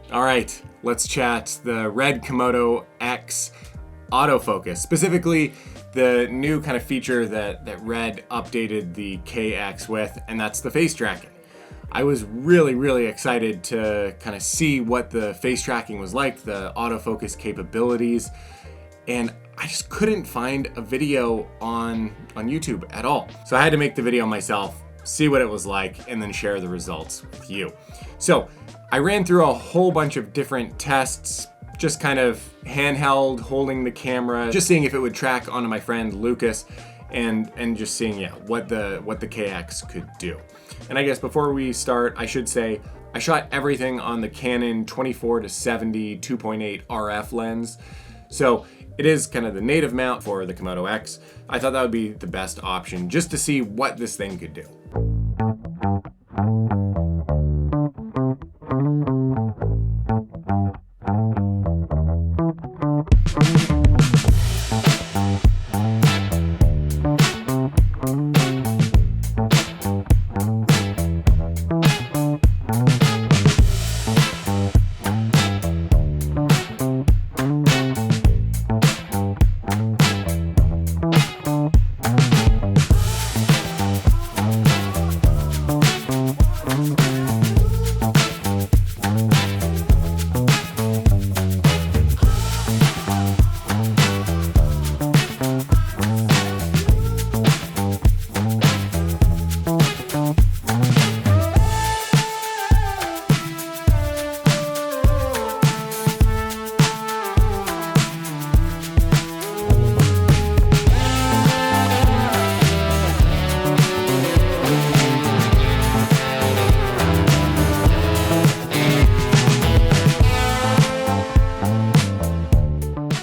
All right, let's chat the Red Komodo X autofocus, specifically the new kind of feature that Red updated the KX with, and that's the face tracking. I was really excited to kind of see what the face tracking was like, the autofocus capabilities, and I just couldn't find a video on YouTube at all. So I had to make the video myself, see what it was like, and then share the results with you. So I ran through a whole bunch of different tests, just kind of handheld, holding the camera, just seeing if it would track onto my friend Lucas, and just seeing what the KX could do. And I guess before we start, I should say I shot everything on the Canon 24-70 2.8 RF lens. So it is kind of the native mount for the Komodo X. I thought that would be the best option just to see what this thing could do.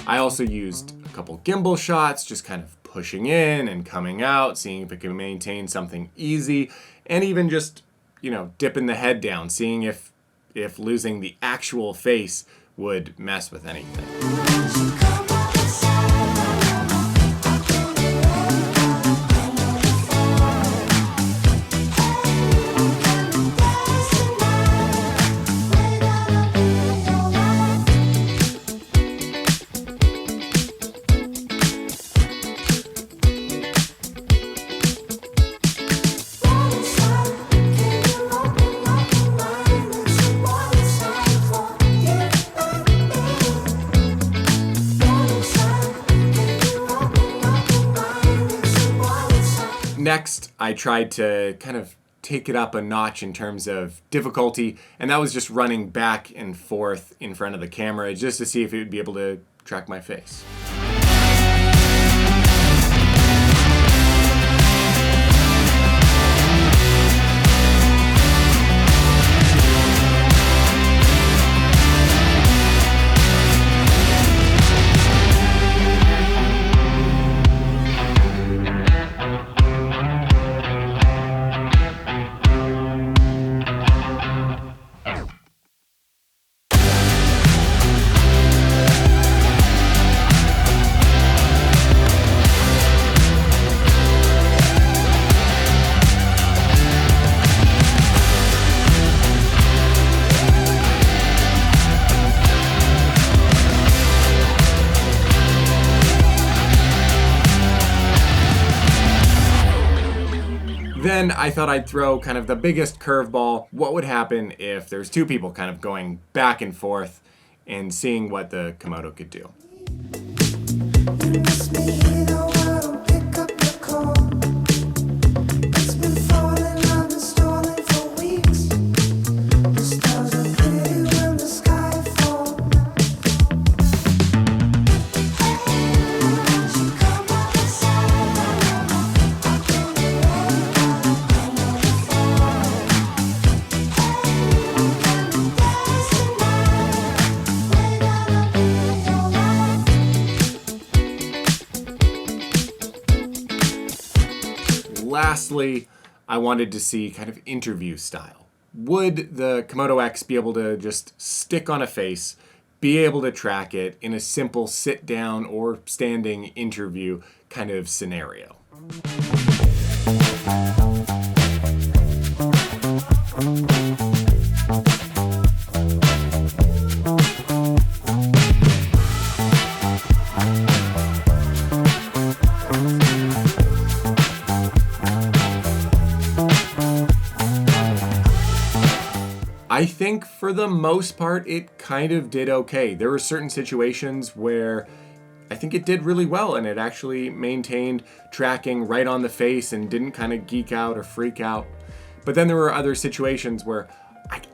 I also used a couple gimbal shots, just kind of pushing in and coming out, seeing if it can maintain something easy, and even just, dipping the head down, seeing if losing the actual face would mess with anything. Next, I tried to kind of take it up a notch in terms of difficulty, and that was just running back and forth in front of the camera just to see if it would be able to track my face. Then I thought I'd throw kind of the biggest curveball. What would happen if there's two people kind of going back and forth and seeing what the Komodo could do? Lastly, I wanted to see kind of interview style. Would the Komodo X be able to just stick on a face, be able to track it in a simple sit down or standing interview kind of scenario? I think for the most part, it kind of did okay. There were certain situations where I think it did really well and it actually maintained tracking right on the face and didn't kind of geek out or freak out. But then there were other situations where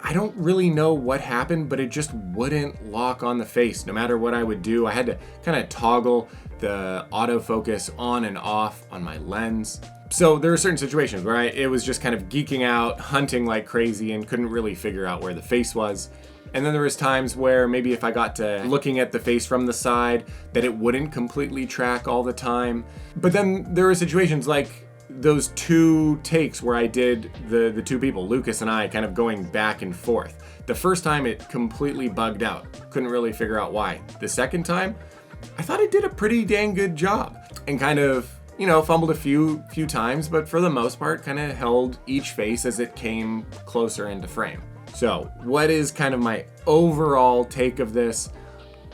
I don't really know what happened, but it just wouldn't lock on the face no matter what I would do. I had to kind of toggle the autofocus on and off on my lens. So there were certain situations where it was just kind of geeking out, hunting like crazy, and couldn't really figure out where the face was. And then there was times where maybe if I got to looking at the face from the side, that it wouldn't completely track all the time. But then there were situations like those 2 takes where I did the 2 people, Lucas and I, kind of going back and forth. The first time it completely bugged out. Couldn't really figure out why. The second time, I thought it did a pretty dang good job and kind of, fumbled a few times, but for the most part kind of held each face as it came closer into frame. So what is kind of my overall take of this?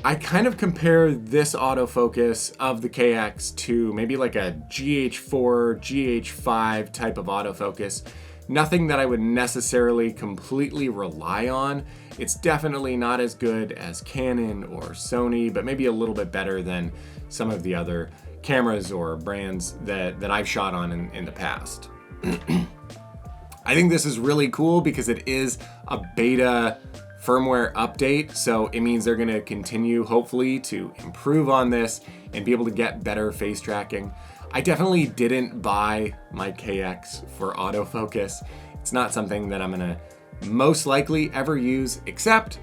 I kind of compare this autofocus of the KX to maybe like a GH4, GH5 type of autofocus. Nothing that I would necessarily completely rely on. It's definitely not as good as Canon or Sony, but maybe a little bit better than some of the other cameras or brands that I've shot on in the past. I think this is really cool because it is a beta firmware update, so it means they're going to continue hopefully to improve on this and be able to get better face tracking. I definitely didn't buy my KX for autofocus. It's not something that I'm going to most likely ever use except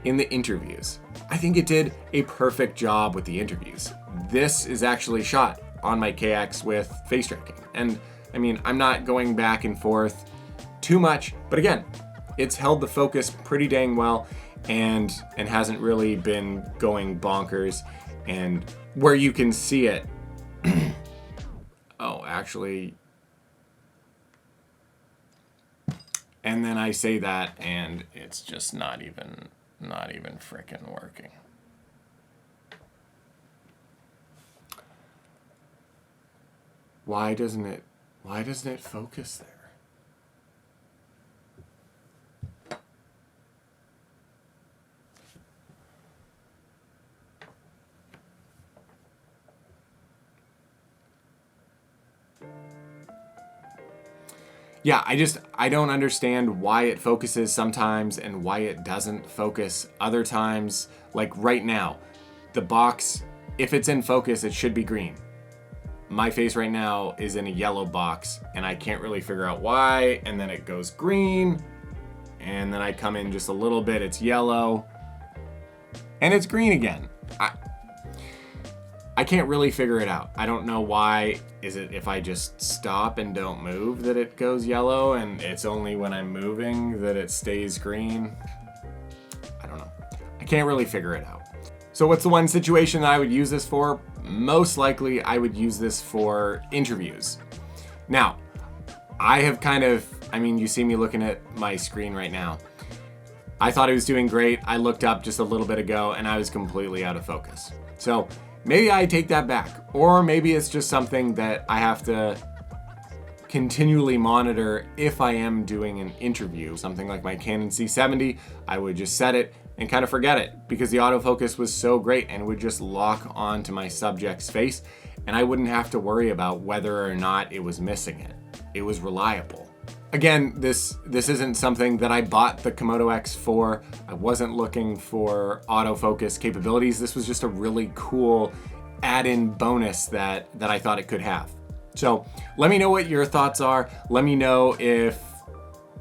in the interviews. I think it did a perfect job with the interviews. This is actually shot on my KX with face tracking. And I mean, I'm not going back and forth too much, but again, it's held the focus pretty dang well and hasn't really been going bonkers. And where you can see it, oh, actually, and then I say that and it's just not even frickin' working. Why doesn't it focus there? Yeah, I don't understand why it focuses sometimes and why it doesn't focus other times. Like right now, the box, if it's in focus, it should be green. My face right now is in a yellow box and I can't really figure out why. And then it goes green and then I come in just a little bit, it's yellow and it's green again. I can't really figure it out. I don't know why. Is it if I just stop and don't move that it goes yellow and it's only when I'm moving that it stays green? I don't know. I can't really figure it out. So what's the one situation that I would use this for? Most likely I would use this for interviews. Now, I have you see me looking at my screen right now. I thought it was doing great. I looked up just a little bit ago and I was completely out of focus. So maybe I take that back, or maybe it's just something that I have to continually monitor if I am doing an interview. Something like my Canon C70, I would just set it and kind of forget it because the autofocus was so great and it would just lock onto my subject's face and I wouldn't have to worry about whether or not it was missing it. It was reliable. Again, this isn't something that I bought the Komodo X for. I wasn't looking for autofocus capabilities. This was just a really cool add-in bonus that I thought it could have. So let me know what your thoughts are. Let me know if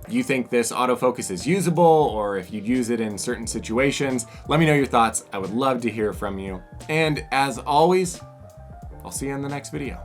you think this autofocus is usable or if you'd use it in certain situations. Let me know your thoughts. I would love to hear from you. And as always, I'll see you in the next video.